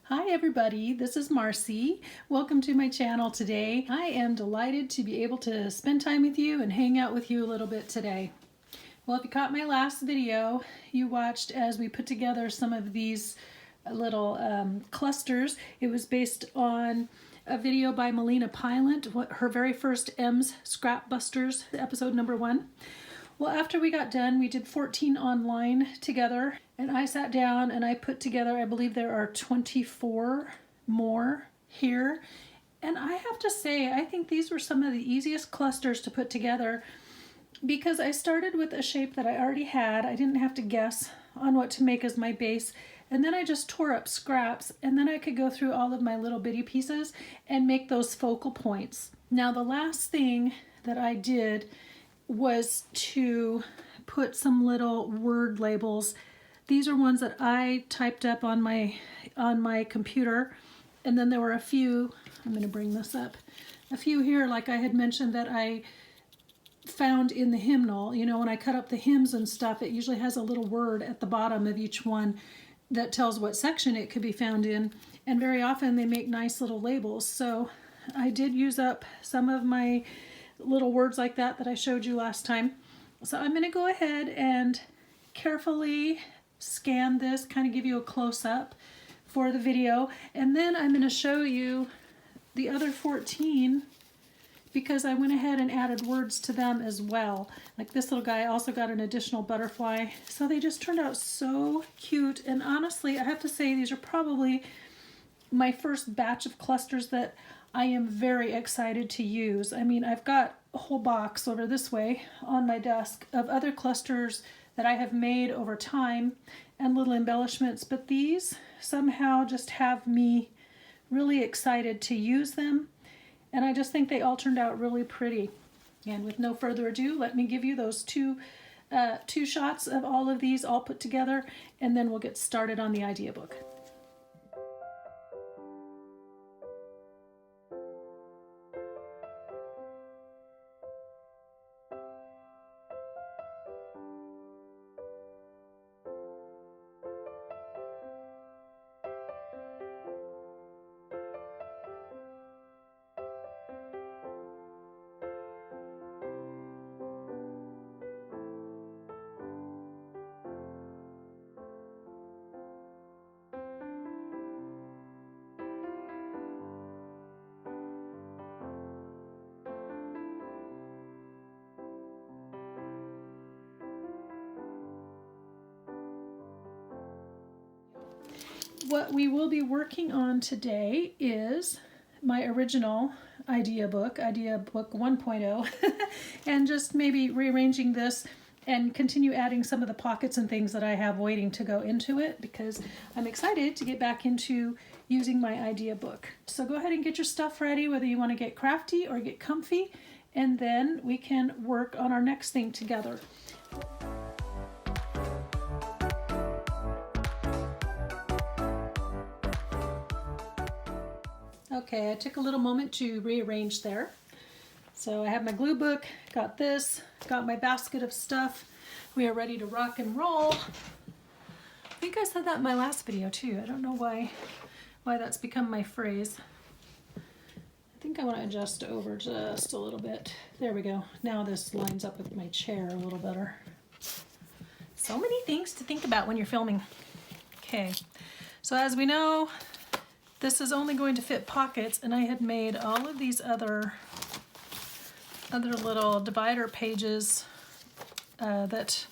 Hi everybody, this is Marcy. Welcome to my channel today. I am delighted to be able to spend time with you and hang out with you a little bit today. Well, if you caught my last video, you watched as we put together some of these little clusters. It was based on a video by Melina Pylant, her very first M's Scrap Busters, episode number 1. Well, after we got done, we did 14 online together, and I sat down and I put together, I believe there are 24 more here. And I have to say, I think these were some of the easiest clusters to put together because I started with a shape that I already had. I didn't have to guess on what to make as my base. And then I just tore up scraps, and then I could go through all of my little bitty pieces and make those focal points. Now, the last thing that I did was to put some little word labels. These are ones that I typed up on my computer, and then there were a few, I'm going to bring this up, a few here like I had mentioned that I found in the hymnal. You know, when I cut up the hymns and stuff, it usually has a little word at the bottom of each one that tells what section it could be found in, and very often they make nice little labels. So I did use up some of my little words like that I showed you last time. So I'm going to go ahead and carefully scan this, kind of give you a close-up for the video, and then I'm going to show you the other 14 because I went ahead and added words to them as well. Like this little guy also got an additional butterfly. So they just turned out so cute, and honestly I have to say these are probably my first batch of clusters that I am very excited to use. I mean, I've got a whole box over this way on my desk of other clusters that I have made over time and little embellishments, but these somehow just have me really excited to use them, and I just think they all turned out really pretty. And with no further ado, let me give you those two shots of all of these all put together, and then we'll get started on the idea book. What we will be working on today is my original idea book 1.0, and just maybe rearranging this and continue adding some of the pockets and things that I have waiting to go into it because I'm excited to get back into using my idea book. So go ahead and get your stuff ready, whether you want to get crafty or get comfy, and then we can work on our next thing together. Okay, I took a little moment to rearrange there. So I have my glue book, got this, got my basket of stuff. We are ready to rock and roll. I think I said that in my last video too. I don't know why that's become my phrase. I think I want to adjust over just a little bit. There we go. Now this lines up with my chair a little better. So many things to think about when you're filming. Okay, so as we know, this is only going to fit pockets, and I had made all of these other little divider pages that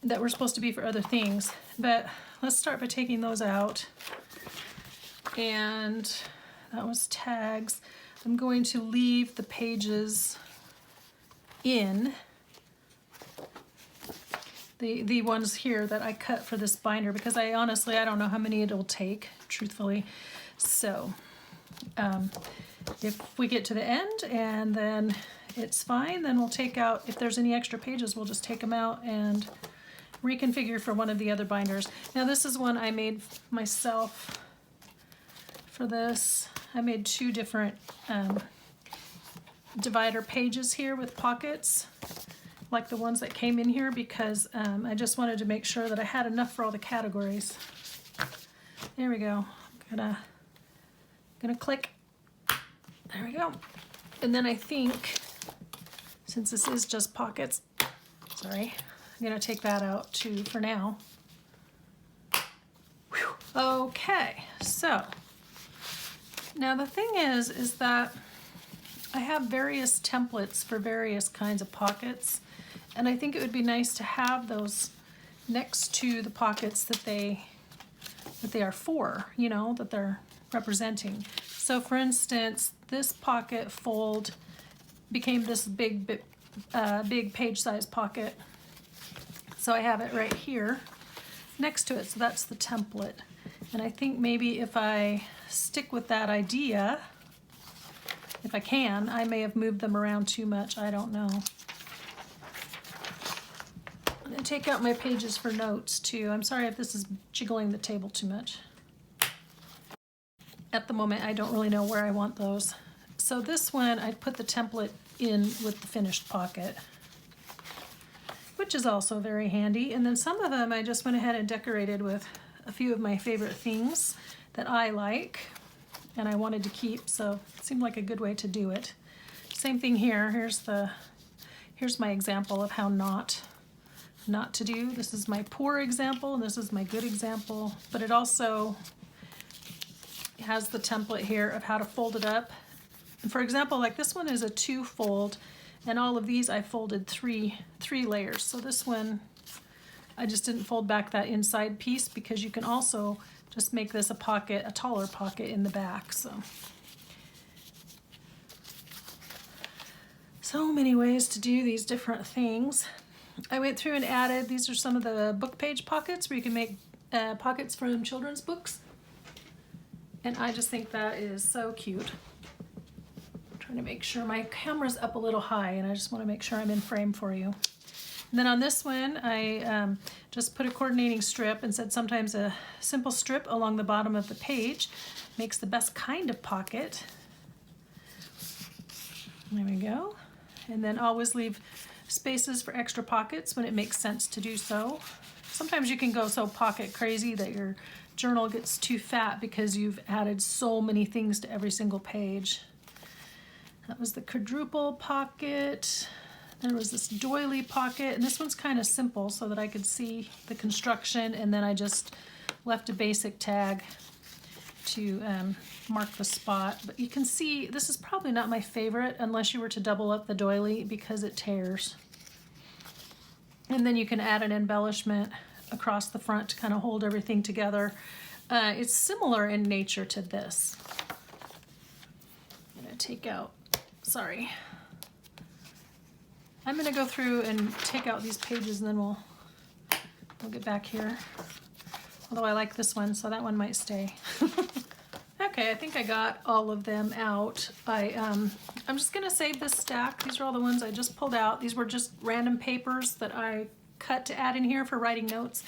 were supposed to be for other things. But let's start by taking those out. And that was tags. I'm going to leave the pages in. The ones here that I cut for this binder, because I don't know how many it'll take, truthfully. So if we get to the end and then it's fine, then we'll take out, if there's any extra pages, we'll just take them out and reconfigure for one of the other binders. Now this is one I made myself for this. I made two different divider pages here with pockets, like the ones that came in here, because I just wanted to make sure that I had enough for all the categories. There we go. Gonna click. There we go. And then I think, since this is just pockets, sorry, I'm gonna take that out too for now. Whew. Okay, so now the thing is that I have various templates for various kinds of pockets, and I think it would be nice to have those next to the pockets that they are for, you know, that they're representing. So for instance, this pocket fold became this big page size pocket. So I have it right here next to it, so that's the template. And I think maybe if I stick with that idea, if I can, I may have moved them around too much, I don't know. I'm gonna take out my pages for notes too. I'm sorry if this is jiggling the table too much. At the moment, I don't really know where I want those. So this one, I put the template in with the finished pocket, which is also very handy. And then some of them I just went ahead and decorated with a few of my favorite things that I like and I wanted to keep, so it seemed like a good way to do it. Same thing here. Here's my example of how not to do. This is my poor example and this is my good example, but it also has the template here of how to fold it up. And for example, like this one is a 2-fold, and all of these I folded three layers. So this one, I just didn't fold back that inside piece because you can also just make this a pocket, a taller pocket in the back. So many ways to do these different things. I went through and added, these are some of the book page pockets where you can make pockets from children's books. And I just think that is so cute. I'm trying to make sure my camera's up a little high and I just want to make sure I'm in frame for you. And then on this one, I just put a coordinating strip and said sometimes a simple strip along the bottom of the page makes the best kind of pocket. There we go. And then always leave spaces for extra pockets when it makes sense to do so. Sometimes you can go so pocket crazy that your journal gets too fat because you've added so many things to every single page. That was the quadruple pocket. There was this doily pocket, and this one's kind of simple so that I could see the construction, and then I just left a basic tag to mark the spot. But you can see this is probably not my favorite unless you were to double up the doily because it tears. And then you can add an embellishment across the front to kind of hold everything together. It's similar in nature to this. I'm gonna take out, sorry. I'm gonna go through and take out these pages and then we'll get back here. Although I like this one, so that one might stay. Okay, I think I got all of them out. I'm just gonna save this stack. These are all the ones I just pulled out. These were just random papers that I cut to add in here for writing notes.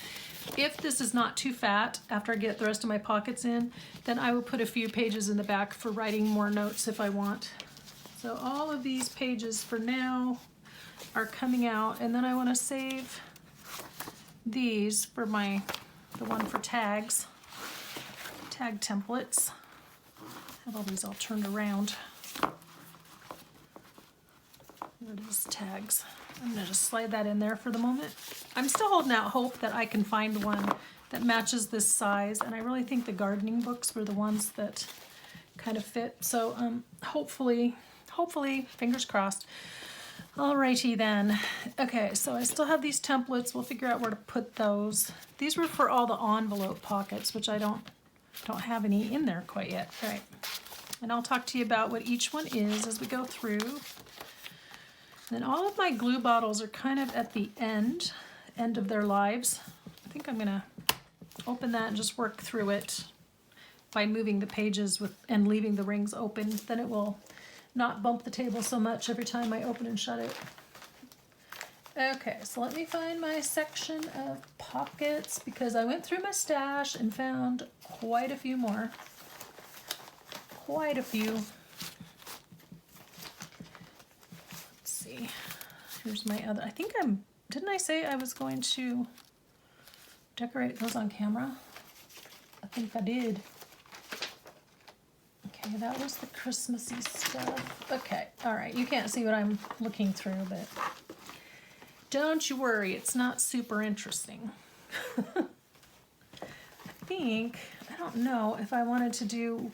If this is not too fat after I get the rest of my pockets in, then I will put a few pages in the back for writing more notes if I want. So all of these pages for now are coming out, and then I want to save these for the one for tags, tag templates. Have all these all turned around. There it is, tags. I'm gonna just slide that in there for the moment. I'm still holding out hope that I can find one that matches this size, and I really think the gardening books were the ones that kind of fit. So hopefully, fingers crossed. Alrighty then. Okay, so I still have these templates. We'll figure out where to put those. These were for all the envelope pockets, which I don't have any in there quite yet. All right, and I'll talk to you about what each one is as we go through. And all of my glue bottles are kind of at the end of their lives. I think I'm gonna open that and just work through it by moving the pages and leaving the rings open. Then it will not bump the table so much every time I open and shut it. Okay, so let me find my section of pockets because I went through my stash and found quite a few more. Quite a few. Let's see. Here's my other, I think didn't I say I was going to decorate those on camera? I think I did. Okay, that was the Christmassy stuff. Okay, all right, you can't see what I'm looking through, but don't you worry, it's not super interesting. I don't know if I wanted to do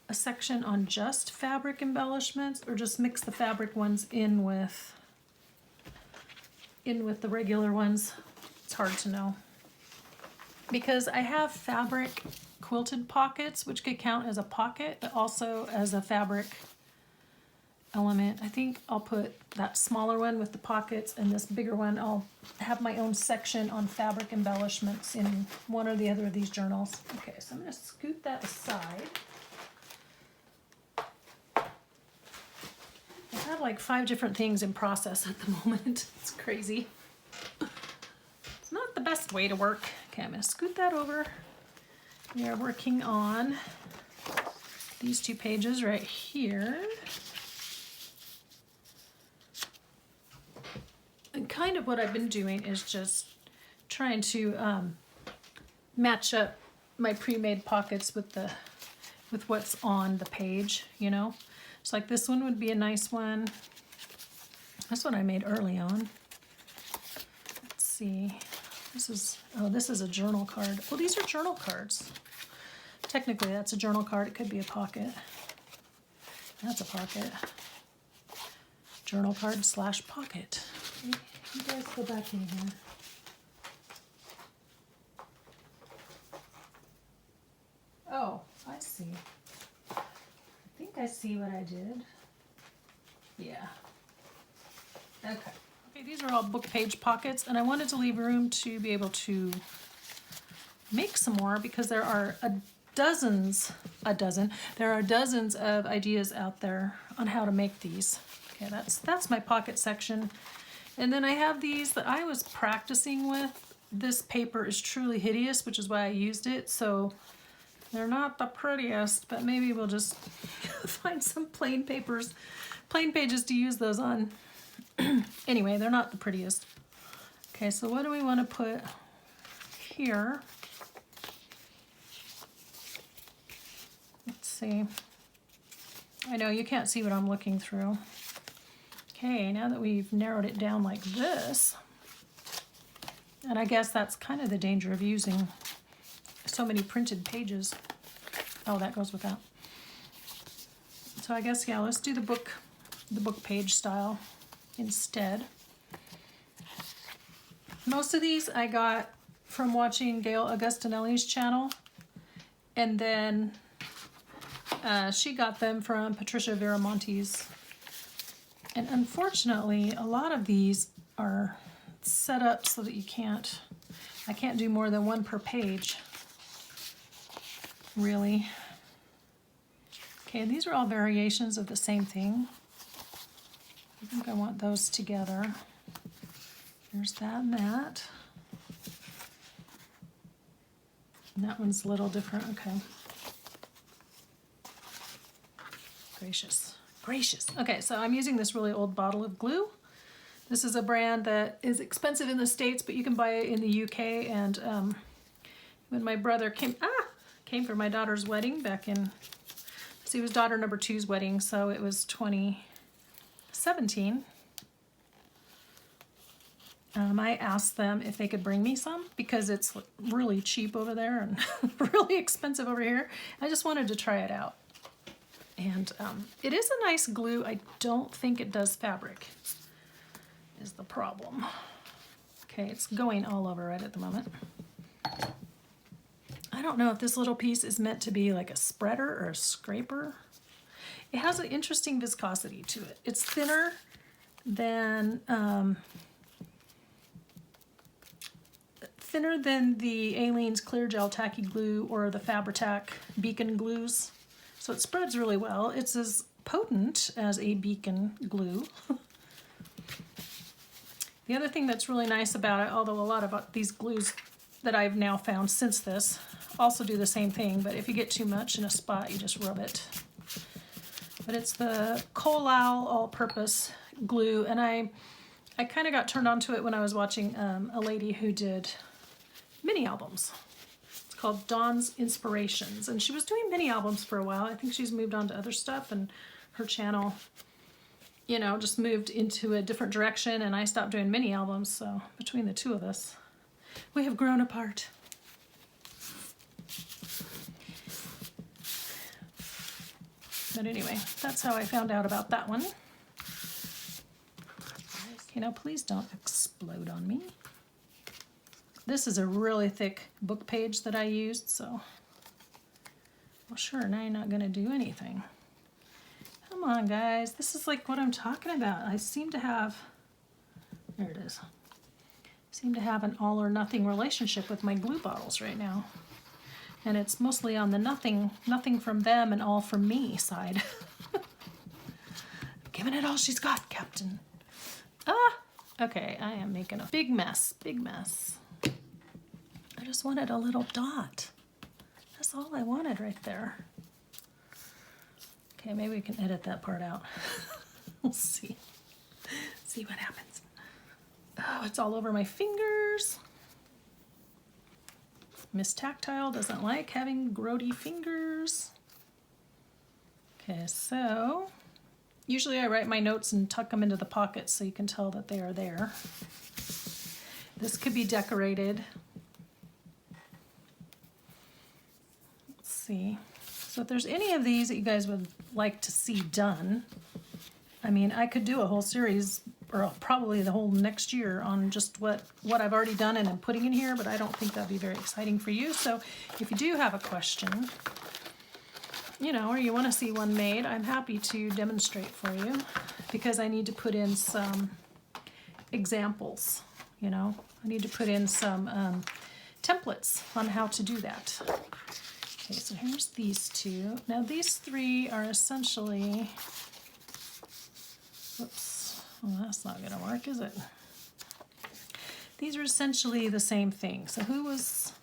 a section on just fabric embellishments or just mix the fabric ones in with the regular ones. It's hard to know. Because I have fabric quilted pockets, which could count as a pocket, but also as a fabric element. I think I'll put that smaller one with the pockets and this bigger one. I'll have my own section on fabric embellishments in one or the other of these journals. Okay, so I'm going to scoot that aside. I have like 5 different things in process at the moment. It's crazy. It's not the best way to work. Okay, I'm going to scoot that over. We are working on these 2 pages right here. And kind of what I've been doing is just trying to match up my pre-made pockets with what's on the page, you know. So like this one would be a nice one. That's what I made early on. Let's see. This is a journal card. Well, these are journal cards. Technically, that's a journal card. It could be a pocket. That's a pocket. Journal card / pocket. You guys go back in here. Oh, I see. I think I see what I did. Yeah. Okay. Okay, these are all book page pockets, and I wanted to leave room to be able to make some more because there are dozens of ideas out there on how to make these. Okay, that's my pocket section. And then I have these that I was practicing with. This paper is truly hideous, which is why I used it. So they're not the prettiest, but maybe we'll just find some plain pages to use those on. Anyway, they're not the prettiest. Okay, so what do we want to put here? Let's see. I know you can't see what I'm looking through. Okay, now that we've narrowed it down like this, and I guess that's kind of the danger of using so many printed pages. Oh, that goes with that. So I guess, yeah, let's do the book page style instead. Most of these I got from watching Gail Augustinelli's channel, and then she got them from Patricia Viramonte's. And unfortunately, a lot of these are set up so that I can't do more than 1 per page, really. Okay, these are all variations of the same thing. I think I want those together. There's that and that. And that one's a little different, okay. Gracious. Okay, so I'm using this really old bottle of glue. This is a brand that is expensive in the States, but you can buy it in the UK. And when my brother came for my daughter's wedding back in, it was daughter number 2's wedding, so it was 2017. I asked them if they could bring me some because it's really cheap over there and really expensive over here. I just wanted to try it out. And it is a nice glue. I don't think it does fabric, is the problem. Okay, it's going all over right at the moment. I don't know if this little piece is meant to be like a spreader or a scraper. It has an interesting viscosity to it. It's thinner than the Aleene's Clear Gel Tacky Glue or the Fabri-Tac Beacon glues. So it spreads really well. It's as potent as a beacon glue. The other thing that's really nice about it, although a lot of these glues that I've now found since this also do the same thing, but if you get too much in a spot, you just rub it. But it's the Colal all-purpose glue, and I kind of got turned on to it when I was watching a lady who did mini albums. called Dawn's Inspirations, and she was doing mini albums for a while. I think she's moved on to other stuff, and her channel, you know, just moved into a different direction, and I stopped doing mini albums. So between the two of us, we have grown apart. But anyway, that's how I found out about that one. Okay, now please don't explode on me. This is a really thick book page that I used, so, well, sure, now you're not going to do anything. Come on, guys. This is like what I'm talking about. I seem to have, there it is, seem to have an all or nothing relationship with my glue bottles right now. And it's mostly on the nothing from them and all from me side. Giving it all she's got, Captain. Ah! Okay, I am making a big mess, big mess. I just wanted a little dot. That's all I wanted right there. Okay, maybe we can edit that part out. We'll see. See what happens. Oh, it's all over my fingers. Miss Tactile doesn't like having grody fingers. Okay, so usually I write my notes and tuck them into the pockets so you can tell that they are there. This could be decorated. Let's see. So if there's any of these that you guys would like to see done, I mean, I could do a whole series, or probably the whole next year, on just what I've already done and I'm putting in here, but I don't think that'd be very exciting for you. So if you do have a question, you know, or you want to see one made, I'm happy to demonstrate for you, because I need to put in some examples, you know. I need to put in some templates on how to do that. Okay, so here's these two. Now these three are essentially, whoops, well, that's not going to work, is it? These are essentially the same thing. So who was,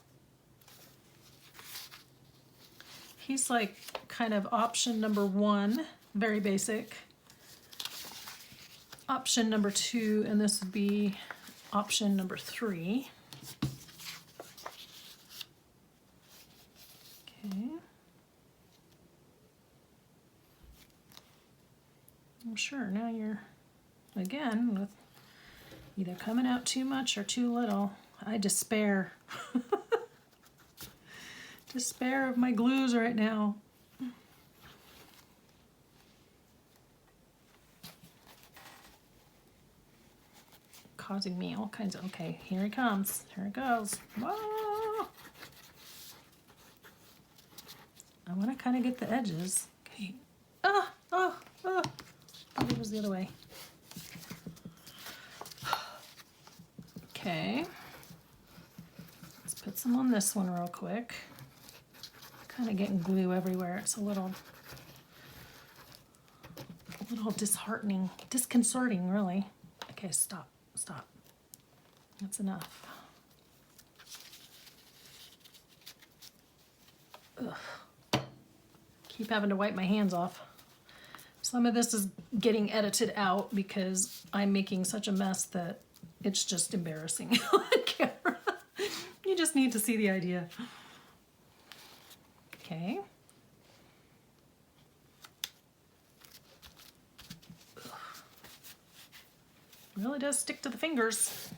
he's like kind of option number 1, very basic. Option number 2, and this would be option number 3. Okay. I'm sure now you're, again, with either coming out too much or too little. I despair. Despair of my glues right now. Causing me all kinds of, okay, here it comes. Here it goes. Whoa! I want to kind of get the edges. Okay. Ah! Oh! Oh! Maybe it was the other way. Okay. Let's put some on this one real quick. Kind of getting glue everywhere. It's a little disheartening, disconcerting, really. Okay, stop. Stop. That's enough. Ugh. Keep having to wipe my hands off. Some of this is getting edited out because I'm making such a mess that it's just embarrassing on camera. You just need to see the idea. Okay. Ugh. Really does stick to the fingers.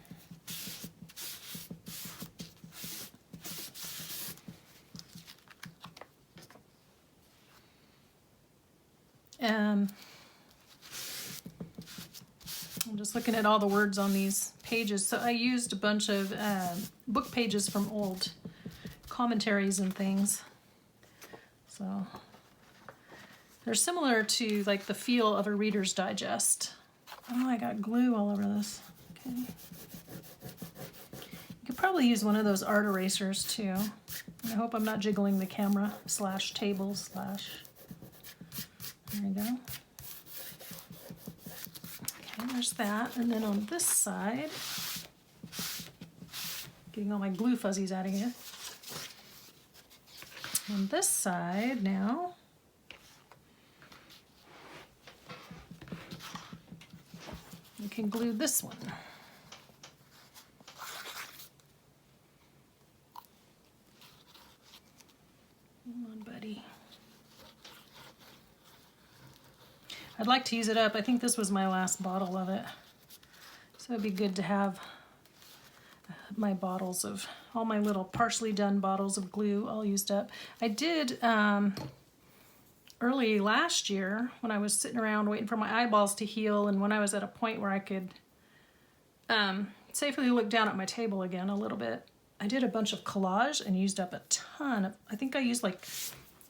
I'm just looking at all the words on these pages. So I used a bunch of book pages from old commentaries and things. So they're similar to like the feel of a Reader's Digest. Oh, I got glue all over this. Okay. You could probably use one of those art erasers too. I hope I'm not jiggling the camera / table / There we go. Okay, there's that. And then on this side, getting all my glue fuzzies out of here. On this side now, we can glue this one. Come on, buddy. I'd like to use it up. I think this was my last bottle of it. So it'd be good to have my bottles of, all my little partially done bottles of glue all used up. I did early last year when I was sitting around waiting for my eyeballs to heal, and when I was at a point where I could safely look down at my table again a little bit, I did a bunch of collage and used up a ton of, I think I used like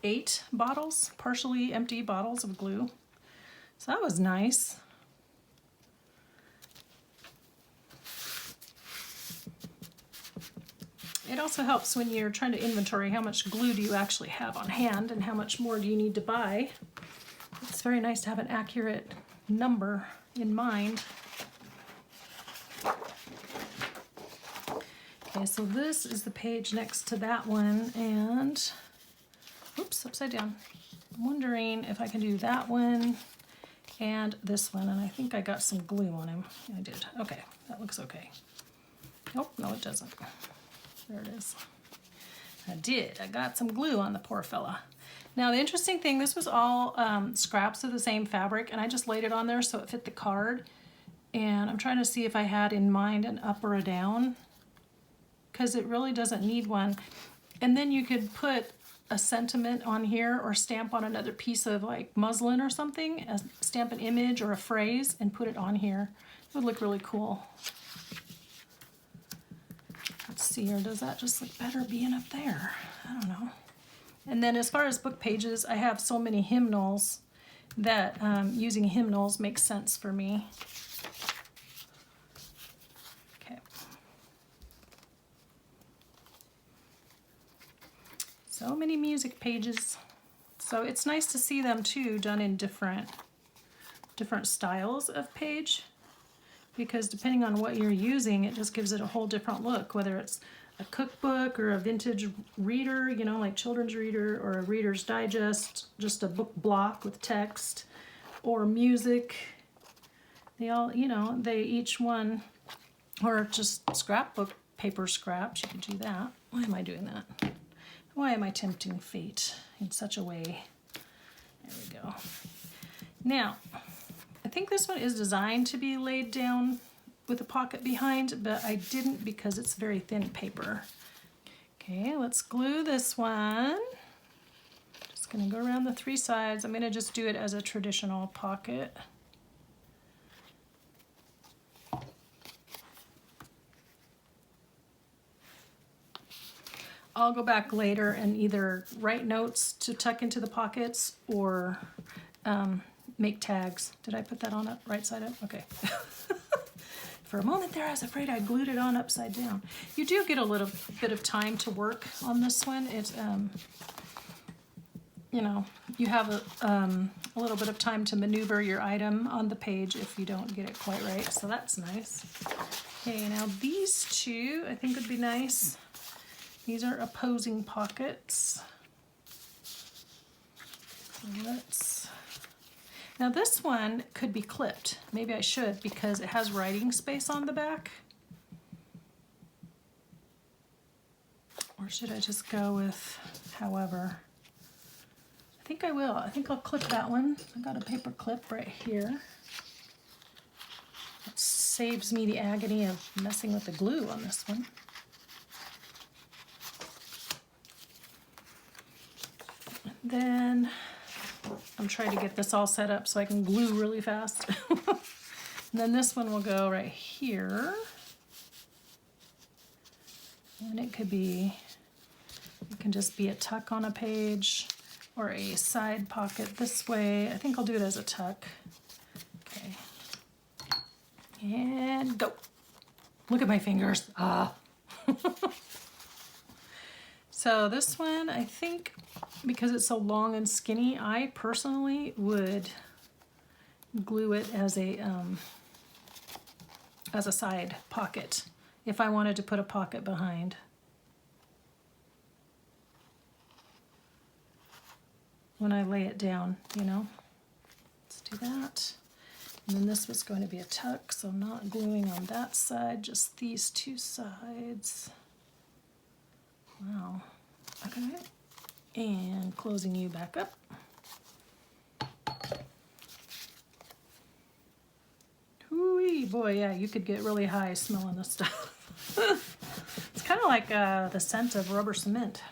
8 bottles, partially empty bottles of glue. So that was nice. It also helps when you're trying to inventory how much glue do you actually have on hand and how much more do you need to buy. It's very nice to have an accurate number in mind. Okay, so this is the page next to that one, and oops, upside down. I'm wondering if I can do that one and this one, and I think I got some glue on him. I did. Okay, that looks okay. Nope, no it doesn't. There it is. I did. I got some glue on the poor fella. Now the interesting thing, this was all scraps of the same fabric, and I just laid it on there so it fit the card. And I'm trying to see if I had in mind an up or a down, because it really doesn't need one. And then you could put a sentiment on here or stamp on another piece of like muslin or something, stamp an image or a phrase and put it on here. It would look really cool. Let's see here, does that just look better being up there? I don't know. And then as far as book pages, I have so many hymnals that using hymnals makes sense for me. Okay. So many music pages. So it's nice to see them too done in different styles of page, because depending on what you're using, it just gives it a whole different look, whether it's a cookbook or a vintage reader, you know, like children's reader, or a Reader's Digest, just a book block with text, or music. They all, you know, they each one, or just scrapbook paper scraps, you could do that. Why am I doing that? Why am I tempting fate in such a way? There we go. Now, I think this one is designed to be laid down with a pocket behind, but I didn't because it's very thin paper. Okay, let's glue this one. Just gonna go around the 3 sides. I'm gonna just do it as a traditional pocket. I'll go back later and either write notes to tuck into the pockets or make tags. Did I put that on up right side up? Okay. For a moment there, I was afraid I glued it on upside down. You do get a little bit of time to work on this one. It's, you know, you have a little bit of time to maneuver your item on the page if you don't get it quite right, so that's nice. Okay, now these 2 I think would be nice. These are opposing pockets. So now this one could be clipped. Maybe I should, because it has writing space on the back. Or should I just go with however? I think I will. I think I'll clip that one. I got a paper clip right here. It saves me the agony of messing with the glue on this one. Then I'm trying to get this all set up so I can glue really fast. And then this one will go right here. And it could be, it can just be a tuck on a page or a side pocket this way. I think I'll do it as a tuck. Okay. And go. Look at my fingers. Ah. So this one, I think, because it's so long and skinny, I personally would glue it as a side pocket if I wanted to put a pocket behind. When I lay it down, you know. Let's do that. And then this was going to be a tuck, so I'm not gluing on that side, just these 2 sides. Wow. Okay. And closing you back up. Hoo-wee, boy, yeah, you could get really high smelling this stuff. It's kind of like the scent of rubber cement.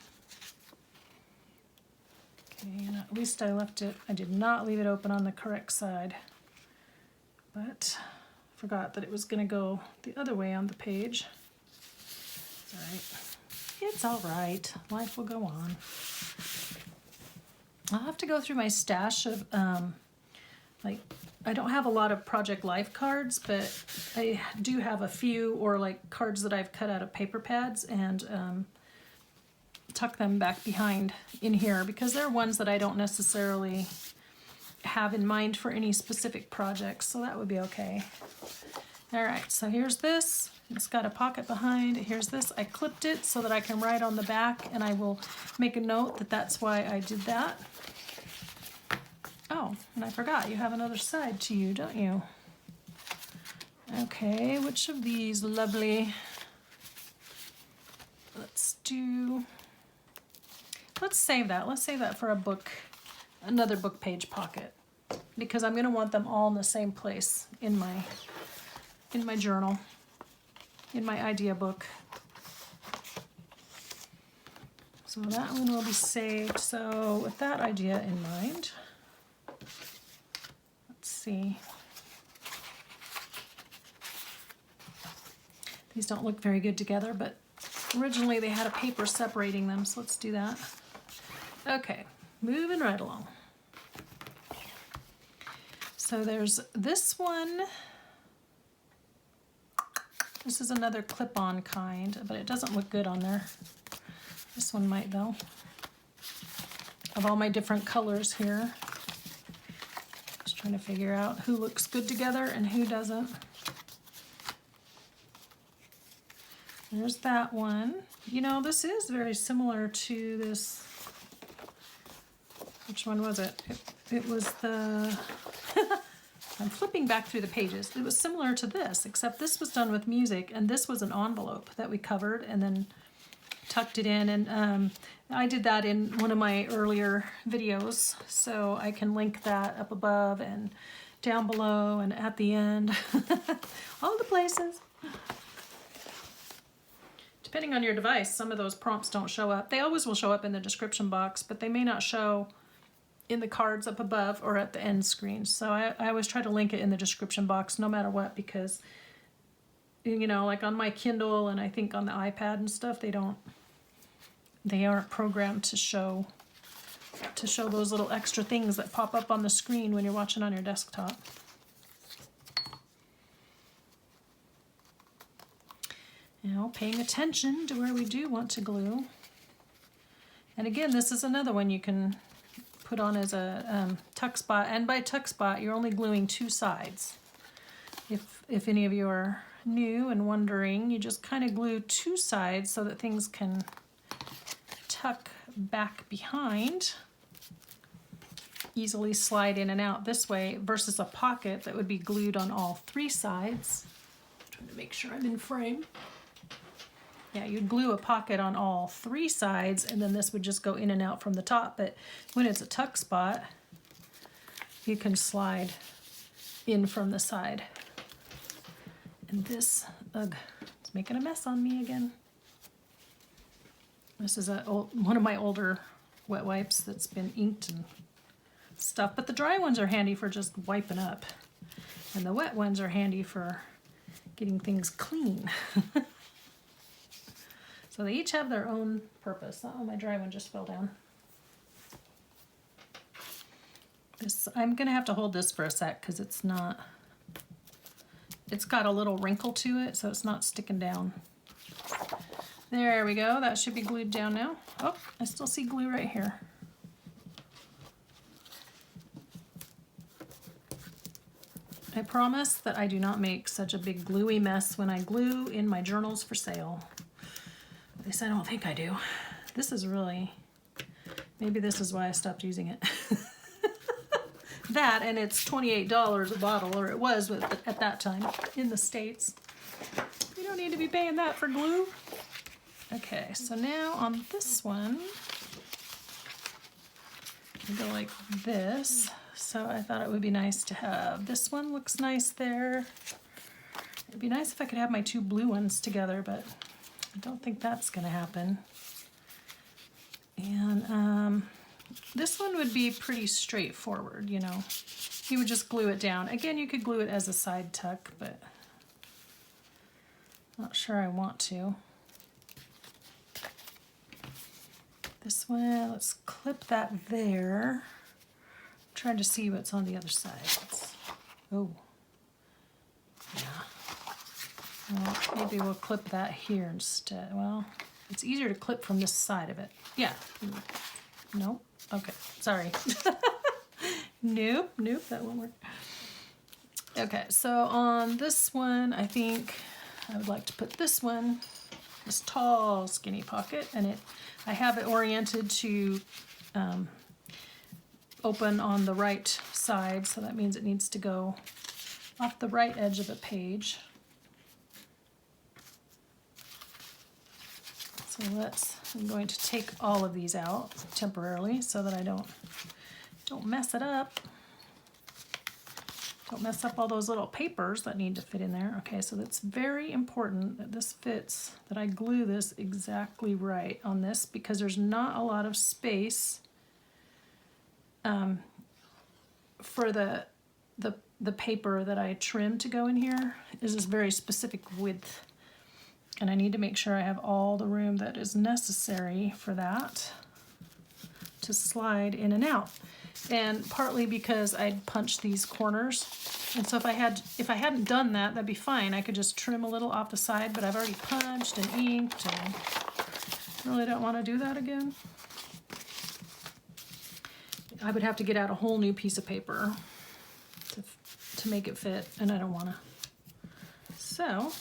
Okay, and at least I left it, I did not leave it open on the correct side, but forgot that it was going to go the other way on the page. It's all right. It's all right. Life will go on. I'll have to go through my stash of, like, I don't have a lot of Project Life cards, but I do have a few, or like cards that I've cut out of paper pads and tuck them back behind in here because they're ones that I don't necessarily have in mind for any specific projects, so that would be okay. All right, so here's this. It's got a pocket behind. Here's this. I clipped it so that I can write on the back, and I will make a note that that's why I did that. Oh, and I forgot, you have another side to you, don't you? Okay, which of these lovely? Let's save that. Let's save that for a book, another book page pocket, because I'm going to want them all in the same place in my journal, in my idea book. So that one will be saved. So with that idea in mind, let's see. These don't look very good together, but originally they had a paper separating them, so let's do that. Okay, moving right along. So there's this one. This is another clip-on kind, but it doesn't look good on there. This one might though. Of all my different colors here. Just trying to figure out who looks good together and who doesn't. There's that one. You know, this is very similar to this. Which one was it? It was the... I'm flipping back through the pages. It was similar to this, except this was done with music, and this was an envelope that we covered and then tucked it in. And I did that in one of my earlier videos, so I can link that up above and down below and at the end. All the places. Depending on your device, some of those prompts don't show up. They always will show up in the description box, but they may not show in the cards up above or at the end screen. So I always try to link it in the description box no matter what, because, you know, like on my Kindle and I think on the iPad and stuff, they aren't programmed to show those little extra things that pop up on the screen when you're watching on your desktop. Now, paying attention to where we do want to glue. And again, this is another one you can put on as a tuck spot, and by tuck spot you're only gluing two sides. If any of you are new and wondering, you just kind of glue two sides so that things can tuck back behind, easily slide in and out this way, versus a pocket that would be glued on all three sides. I'm trying to make sure I'm in frame. Yeah, you'd glue a pocket on all three sides, and then this would just go in and out from the top. But when it's a tuck spot, you can slide in from the side. And this, ugh, it's making a mess on me again. This is one of my older wet wipes that's been inked and stuff. But the dry ones are handy for just wiping up. And the wet ones are handy for getting things clean. So they each have their own purpose. Oh, my dry one just fell down. I'm gonna have to hold this for a sec because it's got a little wrinkle to it, so it's not sticking down. There we go, that should be glued down now. Oh, I still see glue right here. I promise that I do not make such a big gluey mess when I glue in my journals for sale. At least I don't think I do. This is really, maybe this is why I stopped using it. That, and it's $28 a bottle, or it was at that time in the States. You don't need to be paying that for glue. Okay, so now on this one, go like this. So I thought it would be nice to have this one. Looks nice there. It'd be nice if I could have my two blue ones together, but I don't think that's going to happen. And this one would be pretty straightforward, you know. You would just glue it down. Again, you could glue it as a side tuck, but not sure I want to. This one, let's clip that there. I'm trying to see what's on the other side. Oh, yeah. Well, maybe we'll clip that here instead. Well, it's easier to clip from this side of it. Yeah. Nope. Okay. Sorry. Nope. That won't work. Okay. So on this one, I think I would like to put this one, this tall, skinny pocket, and I have it oriented to open on the right side, so that means it needs to go off the right edge of the page. So I'm going to take all of these out temporarily so that I don't mess it up. Don't mess up all those little papers that need to fit in there. Okay, so that's very important that this fits, that I glue this exactly right on this, because there's not a lot of space for the paper that I trim to go in here. Is this very specific width. And I need to make sure I have all the room that is necessary for that to slide in and out. And partly because I'd punched these corners. And so if I hadn't done that, that'd be fine. I could just trim a little off the side, but I've already punched and inked, and I really don't want to do that again. I would have to get out a whole new piece of paper to make it fit, and I don't want to. So,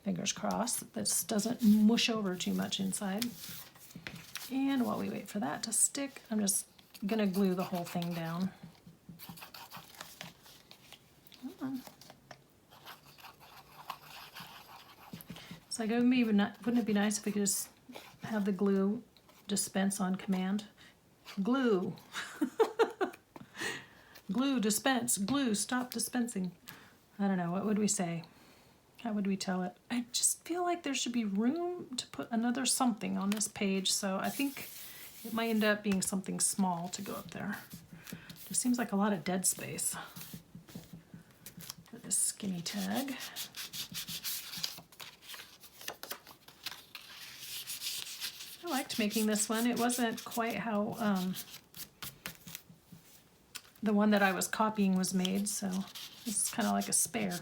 fingers crossed that this doesn't mush over too much inside. And while we wait for that to stick, I'm just gonna glue the whole thing down. Come on. It's like, wouldn't it be nice if we could just have the glue dispense on command? Glue. Glue, dispense. Glue, stop dispensing. I don't know, what would we say? How would we tell it? I just feel like there should be room to put another something on this page, so I think it might end up being something small to go up there. It seems like a lot of dead space for this skinny tag. I liked making this one. It wasn't quite how the one that I was copying was made, so this is kind of like a spare.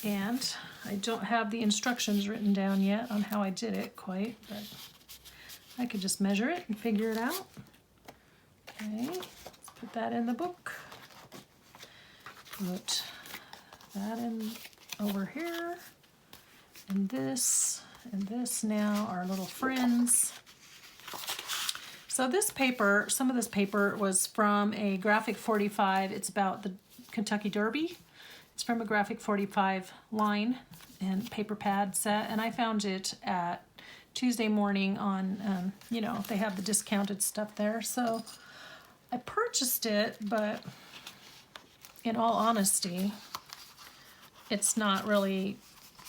And I don't have the instructions written down yet on how I did it quite, but I could just measure it and figure it out. Okay, let's put that in the book. Put that in over here, and this now are little friends. So this paper, some of this paper was from a Graphic 45. It's about the Kentucky Derby. It's from a Graphic 45 line and paper pad set, and I found it at Tuesday Morning on, you know, they have the discounted stuff there. So I purchased it, but in all honesty, it's not really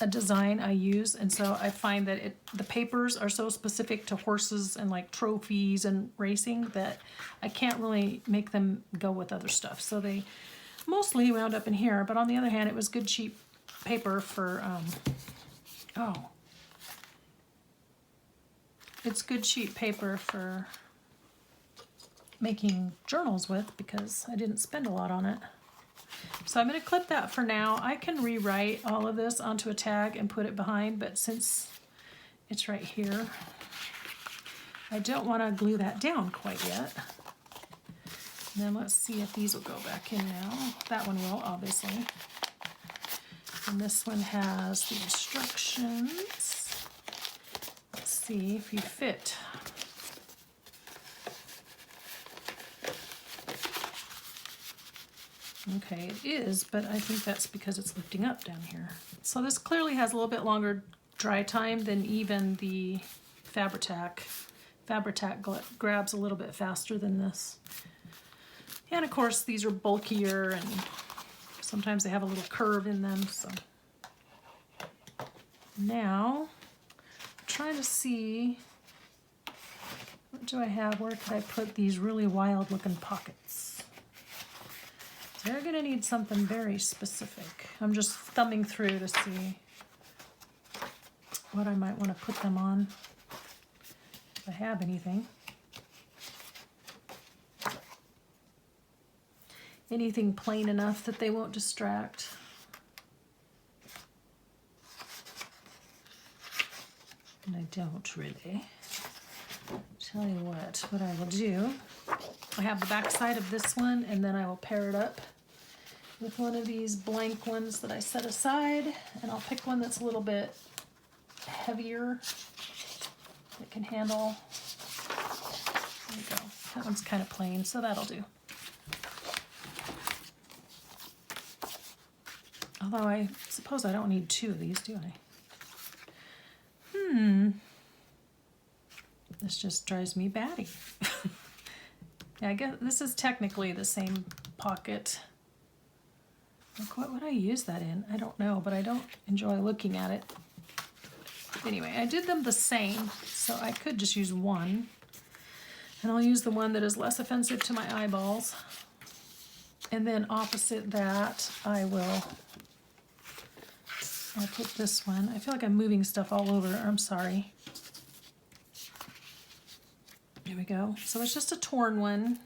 a design I use, and so I find that the papers are so specific to horses and like trophies and racing that I can't really make them go with other stuff. So they mostly wound up in here, but on the other hand, it was good cheap paper for, it's good cheap paper for making journals with, because I didn't spend a lot on it. So I'm going to clip that for now. I can rewrite all of this onto a tag and put it behind, but since it's right here, I don't want to glue that down quite yet. And then let's see if these will go back in now. That one will, obviously. And this one has the instructions. Let's see if you fit. Okay, it is, but I think that's because it's lifting up down here. So this clearly has a little bit longer dry time than even the Fabri-Tac Fabri-Tac grabs a little bit faster than this. And of course these are bulkier and sometimes they have a little curve in them. So now I'm trying to see, what do I have? Where could I put these really wild looking pockets? They're gonna need something very specific. I'm just thumbing through to see what I might want to put them on, if I have anything. Anything plain enough that they won't distract. And I don't really. Tell you what I will do. I have the back side of this one, and then I will pair it up with one of these blank ones that I set aside, and I'll pick one that's a little bit heavier that can handle. There we go. That one's kind of plain, so that'll do. Although I suppose I don't need two of these, do I? This just drives me batty. Yeah, I guess this is technically the same pocket. Like, what would I use that in? I don't know, but I don't enjoy looking at it. Anyway, I did them the same, so I could just use one. And I'll use the one that is less offensive to my eyeballs. And then opposite that, I'll put this one. I feel like I'm moving stuff all over. I'm sorry. There we go. So it's just a torn one.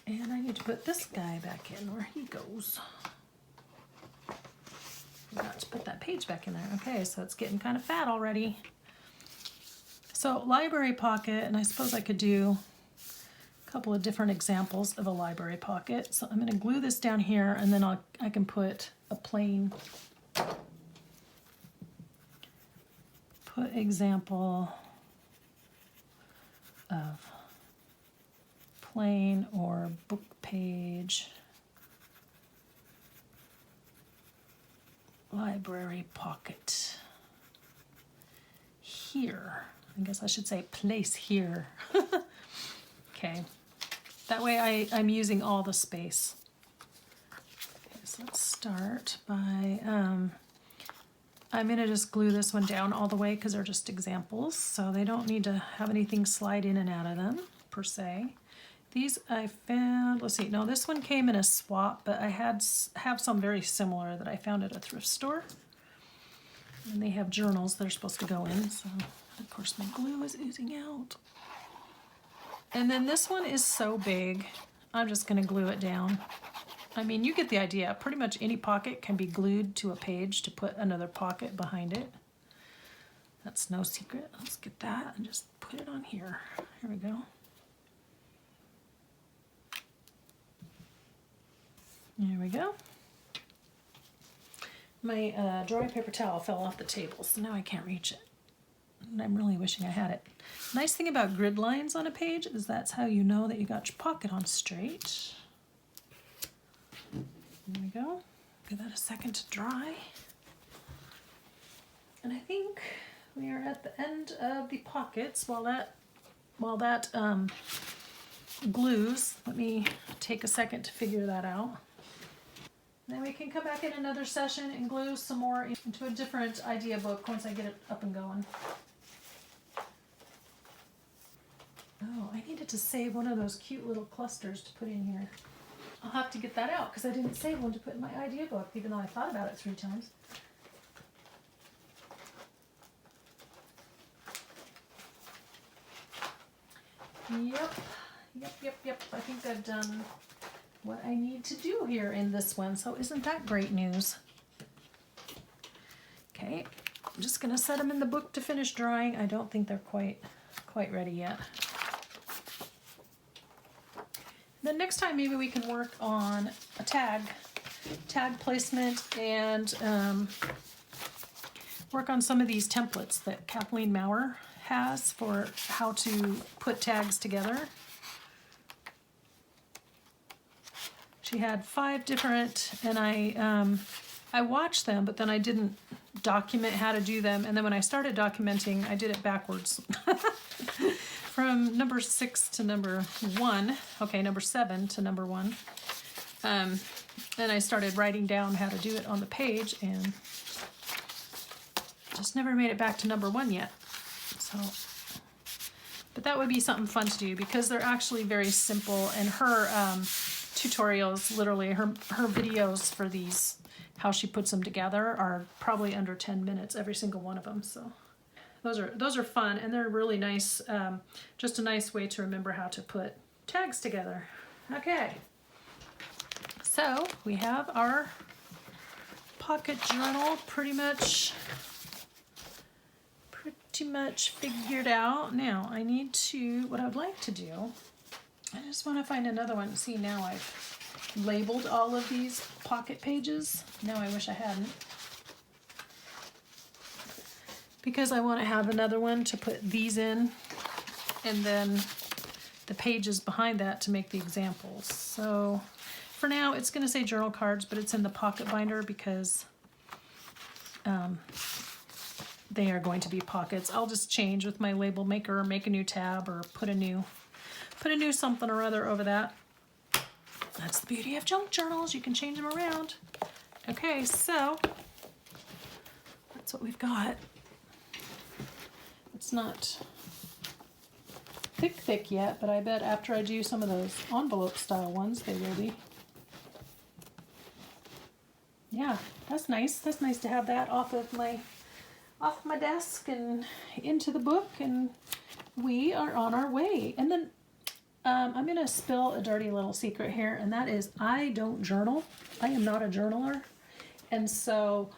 And I need to put this guy back in where he goes. Forgot to put that page back in there. Okay, so it's getting kind of fat already. So library pocket, and I suppose I could do a couple of different examples of a library pocket. So I'm going to glue this down here, and then I can put a plain example of plain or book page library pocket here. I guess I should say place here. Okay, that way I'm using all the space. Okay, so let's start by I'm going to just glue this one down all the way because they're just examples, so they don't need to have anything slide in and out of them, per se. These I found, let's see, no, this one came in a swap, but I have some very similar that I found at a thrift store. And they have journals that are supposed to go in, so of course my glue is oozing out. And then this one is so big, I'm just going to glue it down. I mean, you get the idea. Pretty much any pocket can be glued to a page to put another pocket behind it. That's no secret. Let's get that and just put it on here. Here we go. There we go. My dry paper towel fell off the table, so now I can't reach it. And I'm really wishing I had it. Nice thing about grid lines on a page is that's how you know that you got your pocket on straight. There we go. Give that a second to dry. And I think we are at the end of the pockets. While that glues, let me take a second to figure that out. Then we can come back in another session and glue some more into a different idea book once I get it up and going. Oh, I needed to save one of those cute little clusters to put in here. I'll have to get that out because I didn't save one to put in my idea book, even though I thought about it 3 times. Yep. I think I've done what I need to do here in this one, so isn't that great news? Okay, I'm just going to set them in the book to finish drying. I don't think they're quite ready yet. Then next time maybe we can work on a tag placement and work on some of these templates that Kathleen Maurer has for how to put tags together. She had 5 different, and I watched them, but then I didn't document how to do them. And then when I started documenting, I did it backwards. From number 6 to number 1. Okay, number 7 to number 1. And I started writing down how to do it on the page and just never made it back to number 1 yet. So, but that would be something fun to do because they're actually very simple, and her tutorials, literally her videos for these, how she puts them together, are probably under 10 minutes, every single one of them. So those are fun, and they're really nice, just a nice way to remember how to put tags together. Okay, so we have our pocket journal pretty much figured out. Now I need to, what I would like to do, I just want to find another one. See, now I've labeled all of these pocket pages. Now I wish I hadn't, because I want to have another one to put these in, and then the pages behind that to make the examples. So for now it's going to say journal cards, but it's in the pocket binder because they are going to be pockets. I'll just change with my label maker, or make a new tab, or put a new something or other over that. That's the beauty of junk journals. You can change them around. Okay, so that's what we've got. It's not thick yet, but I bet after I do some of those envelope style ones, they will be. Yeah, that's nice. That's nice to have that off my desk and into the book, and we are on our way. And then I'm going to spill a dirty little secret here, and that is I don't journal. I am not a journaler. And so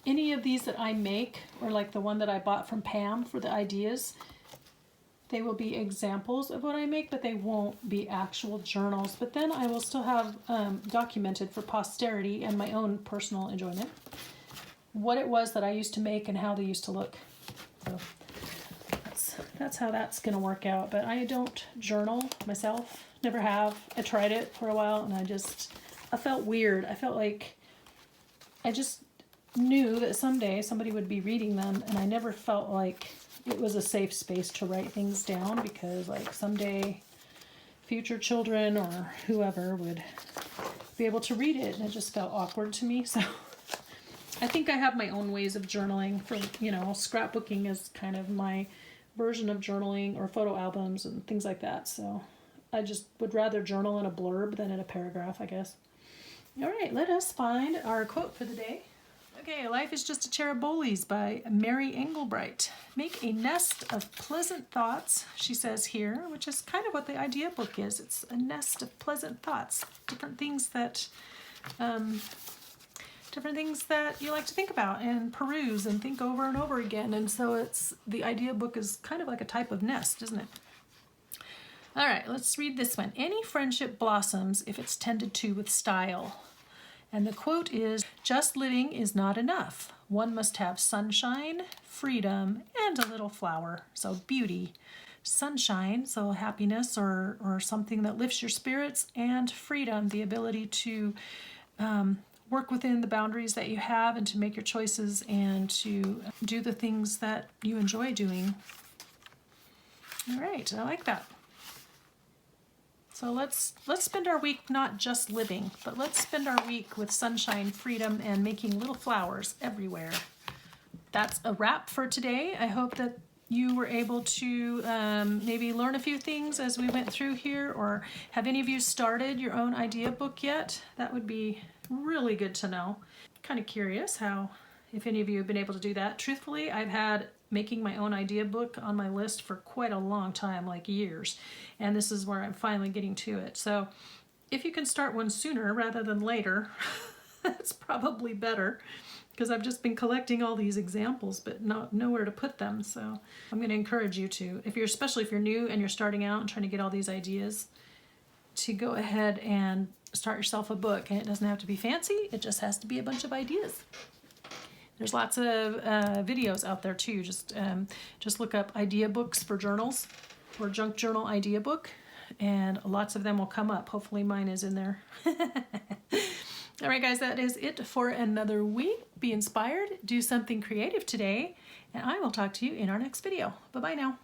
any of these that I make, or like the one that I bought from Pam for the ideas, they will be examples of what I make, but they won't be actual journals. But then I will still have documented for posterity and my own personal enjoyment what it was that I used to make and how they used to look. So that's how that's going to work out. But I don't journal myself. Never have. I tried it for a while, and I felt weird. I felt like I just knew that someday somebody would be reading them, and I never felt like it was a safe space to write things down, because like someday future children or whoever would be able to read it, and it just felt awkward to me. So I think I have my own ways of journaling. For, scrapbooking is kind of my version of journaling, or photo albums and things like that. So I just would rather journal in a blurb than in a paragraph, I guess. All right, let us find our quote for the day. Okay, Life is Just a Cherubolies by Mary Engelbright. Make a nest of pleasant thoughts, she says here, which is kind of what the idea book is. It's a nest of pleasant thoughts, different things that you like to think about and peruse and think over and over again. And so the idea book is kind of like a type of nest, isn't it? All right, let's read this one. Any friendship blossoms if it's tended to with style. And the quote is, just living is not enough. One must have sunshine, freedom, and a little flower. So beauty, sunshine, so happiness or something that lifts your spirits, and freedom, the ability to work within the boundaries that you have and to make your choices and to do the things that you enjoy doing. All right, I like that. So let's spend our week not just living, but let's spend our week with sunshine, freedom, and making little flowers everywhere. That's a wrap for today. I hope that you were able to maybe learn a few things as we went through here, or have any of you started your own idea book yet? That would be really good to know. Kind of curious if any of you have been able to do that. Truthfully, I've had making my own idea book on my list for quite a long time, like years, and this is where I'm finally getting to it. So if you can start one sooner rather than later, that's probably better, because I've just been collecting all these examples but nowhere to put them. So I'm going to encourage you to, especially if you're new and you're starting out and trying to get all these ideas, to go ahead and start yourself a book. And it doesn't have to be fancy, it just has to be a bunch of ideas. There's lots of videos out there too. Just look up idea books for journals, or junk journal idea book, and lots of them will come up. Hopefully mine is in there. All right, guys, that is it for another week. Be inspired, do something creative today, and I will talk to you in our next video. Bye-bye now.